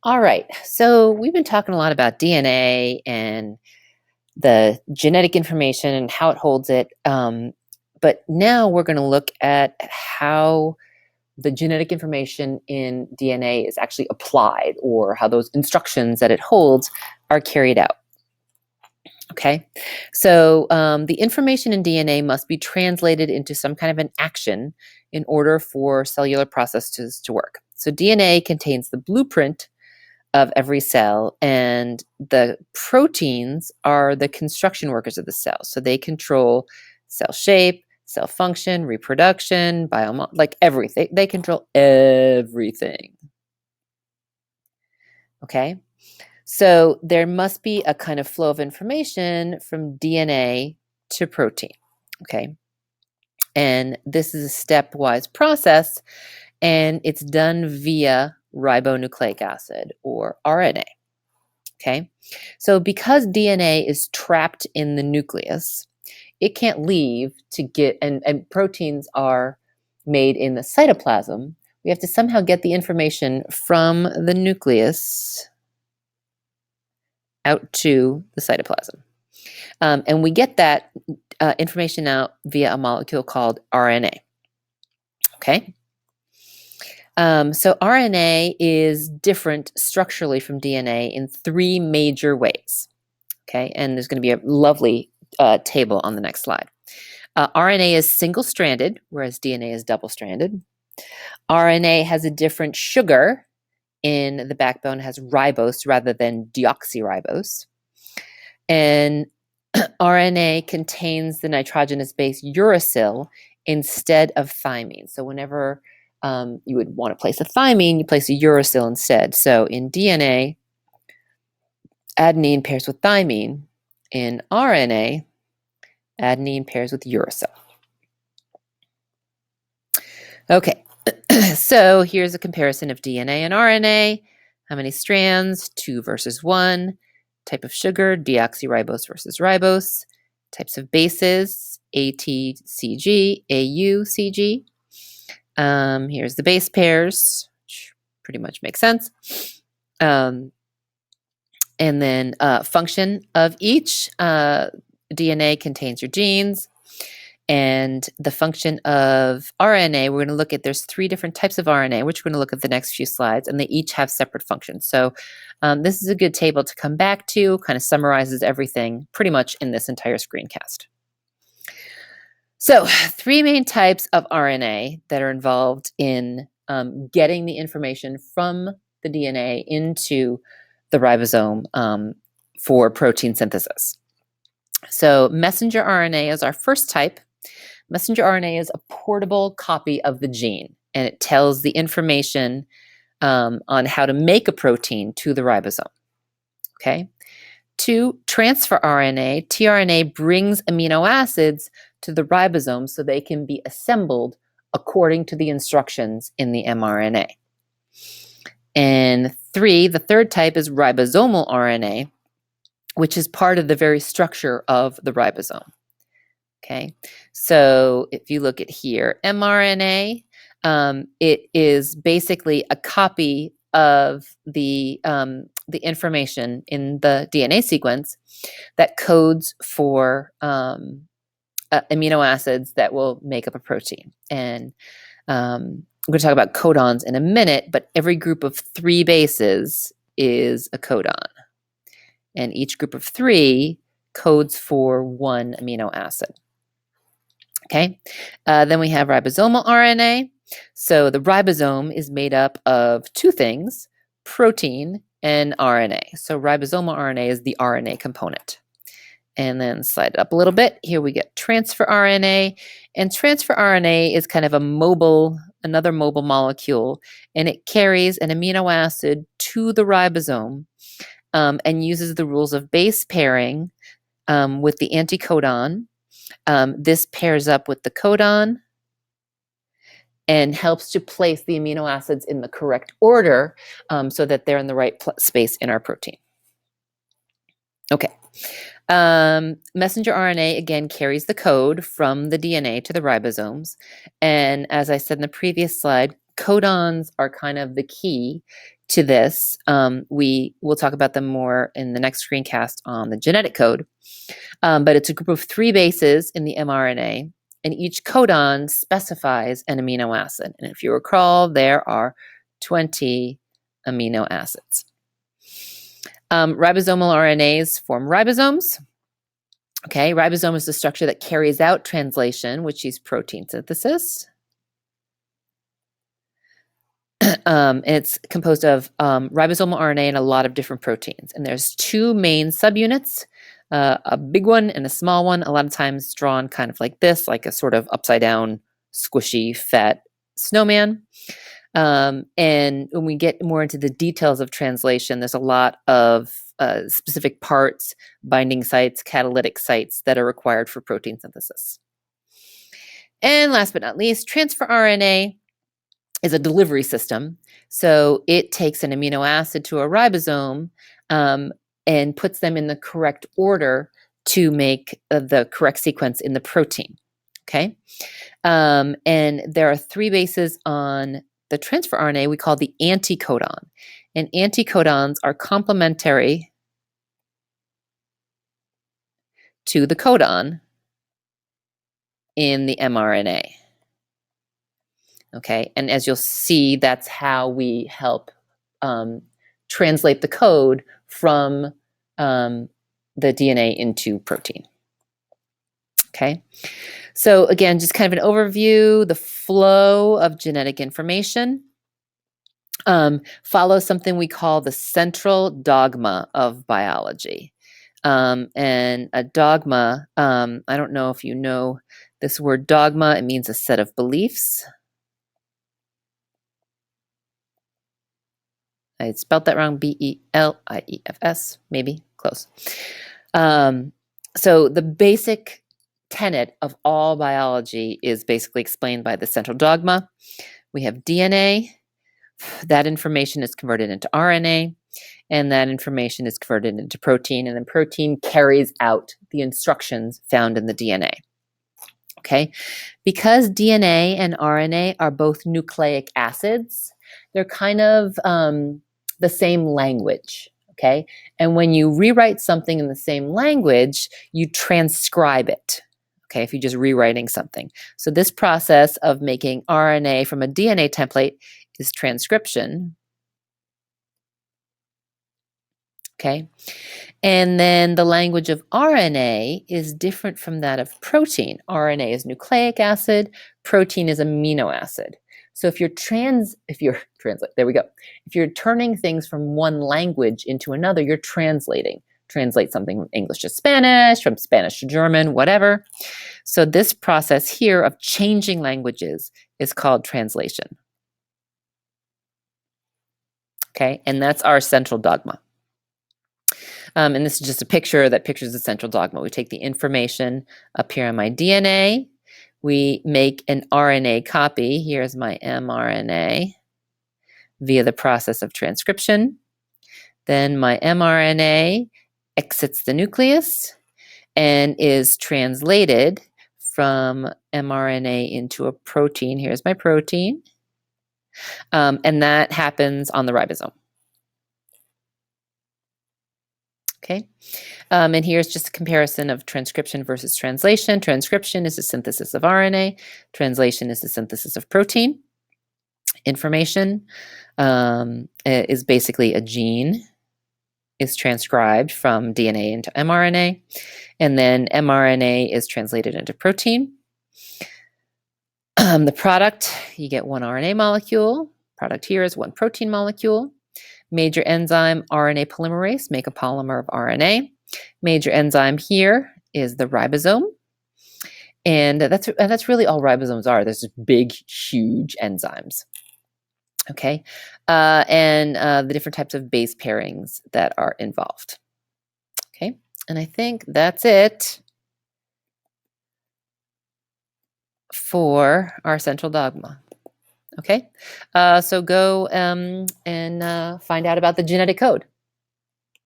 All right, so we've been talking a lot about DNA and the genetic information and how it holds it. But now we're going to look at how the genetic information in DNA is actually applied, or how those instructions that it holds are carried out. Okay, so the information in DNA must be translated into some kind of an action in order for cellular processes to work. So DNA contains the blueprint of every cell, and the proteins are the construction workers of the cell. So they control cell shape, cell function, reproduction, like everything. They control everything. Okay? So there must be a kind of flow of information from DNA to protein. Okay? And this is a stepwise process, and it's done via ribonucleic acid, or RNA. Okay, so because DNA is trapped in the nucleus, it can't leave to get, and proteins are made in the cytoplasm. We have to somehow get the information from the nucleus out to the cytoplasm. And we get that information out via a molecule called RNA. Okay. So RNA is different structurally from DNA in three major ways. Okay, and there's going to be a lovely table on the next slide. RNA is single-stranded, whereas DNA is double-stranded. RNA has a different sugar in the backbone, has ribose rather than deoxyribose. And RNA contains the nitrogenous base uracil instead of thymine. So whenever you would want to place a thymine, you place a uracil instead. So in DNA, adenine pairs with thymine. In RNA, adenine pairs with uracil. Okay, so here's a comparison of DNA and RNA. How many strands? 2 versus 1. Type of sugar, deoxyribose versus ribose. Types of bases, ATCG, AUCG. Here's the base pairs, which pretty much makes sense. And then function of each. DNA contains your genes. And the function of RNA, we're going to look at, there's 3 different types of RNA, which we're going to look at the next few slides, and they each have separate functions. So this is a good table to come back to, kind of summarizes everything pretty much in this entire screencast. So 3 main types of RNA that are involved in getting the information from the DNA into the ribosome for protein synthesis. So messenger RNA is our first type. Messenger RNA is a portable copy of the gene, and it tells the information on how to make a protein to the ribosome. Okay. 2, transfer RNA. tRNA brings amino acids to the ribosome so they can be assembled according to the instructions in the mRNA. And 3, the third type is ribosomal RNA, which is part of the very structure of the ribosome. Okay, so if you look at here, mRNA, it is basically a copy of the information in the DNA sequence that codes for amino acids that will make up a protein. And we're going to talk about codons in a minute, but every group of 3 bases is a codon. And each group of 3 codes for 1 amino acid. Okay, then we have ribosomal RNA. So the ribosome is made up of 2 things, protein and RNA. So ribosomal RNA is the RNA component. And then slide it up a little bit. Here we get transfer RNA. And transfer RNA is kind of another mobile molecule, and it carries an amino acid to the ribosome and uses the rules of base pairing with the anticodon. This pairs up with the codon and helps to place the amino acids in the correct order so that they're in the right space in our protein. Okay. Messenger RNA, again, carries the code from the DNA to the ribosomes. And as I said in the previous slide, codons are kind of the key to this. We will talk about them more in the next screencast on the genetic code. But it's a group of 3 bases in the mRNA, and each codon specifies an amino acid. And if you recall, there are 20 amino acids. Ribosomal RNAs form ribosomes. Okay, ribosome is the structure that carries out translation, which is protein synthesis. It's composed of ribosomal RNA and a lot of different proteins. And there's 2 main subunits, a big one and a small one, a lot of times drawn kind of like this, like a sort of upside down, squishy, fat snowman. And when we get more into the details of translation, there's a lot of specific parts, binding sites, catalytic sites that are required for protein synthesis. And last but not least, transfer RNA is a delivery system. So it takes an amino acid to a ribosome and puts them in the correct order to make the correct sequence in the protein. Okay. And there are 3 bases on the transfer RNA we call the anticodon. And anticodons are complementary to the codon in the mRNA. Okay, and as you'll see, that's how we help translate the code from the DNA into protein. Okay, so again, just kind of an overview, the flow of genetic information follows something we call the central dogma of biology. And a dogma, I don't know if you know this word dogma, it means a set of beliefs. I spelled that wrong, B-E-L-I-E-F-S, maybe, close. So the basic tenet of all biology is basically explained by the central dogma. We have DNA, that information is converted into RNA, and that information is converted into protein, and then protein carries out the instructions found in the DNA. Okay, because DNA and RNA are both nucleic acids, they're kind of the same language, okay? And when you rewrite something in the same language, you transcribe it, okay, if you're just rewriting something. So this process of making RNA from a DNA template is transcription, okay? And then the language of RNA is different from that of protein. RNA is nucleic acid, protein is amino acid. So if you're there we go. If you're turning things from one language into another, you're translating. Translate something from English to Spanish, from Spanish to German, whatever. So this process here of changing languages is called translation. Okay, and that's our central dogma. And this is just a picture that pictures the central dogma. We take the information up here on my DNA. We make an RNA copy. Here's my mRNA via the process of transcription. Then my mRNA exits the nucleus and is translated from mRNA into a protein. Here's my protein. And that happens on the ribosome. Okay, and here's just a comparison of transcription versus translation. Transcription is the synthesis of RNA. Translation is the synthesis of protein. Information is basically a gene is transcribed from DNA into mRNA, and then mRNA is translated into protein. The product, you get 1 RNA molecule. Product here is 1 protein molecule. Major enzyme, RNA polymerase, make a polymer of RNA. Major enzyme here is the ribosome. And that's really all ribosomes are. There's big, huge enzymes. Okay, and the different types of base pairings that are involved. Okay, and I think that's it for our central dogma. Okay, so go and find out about the genetic code.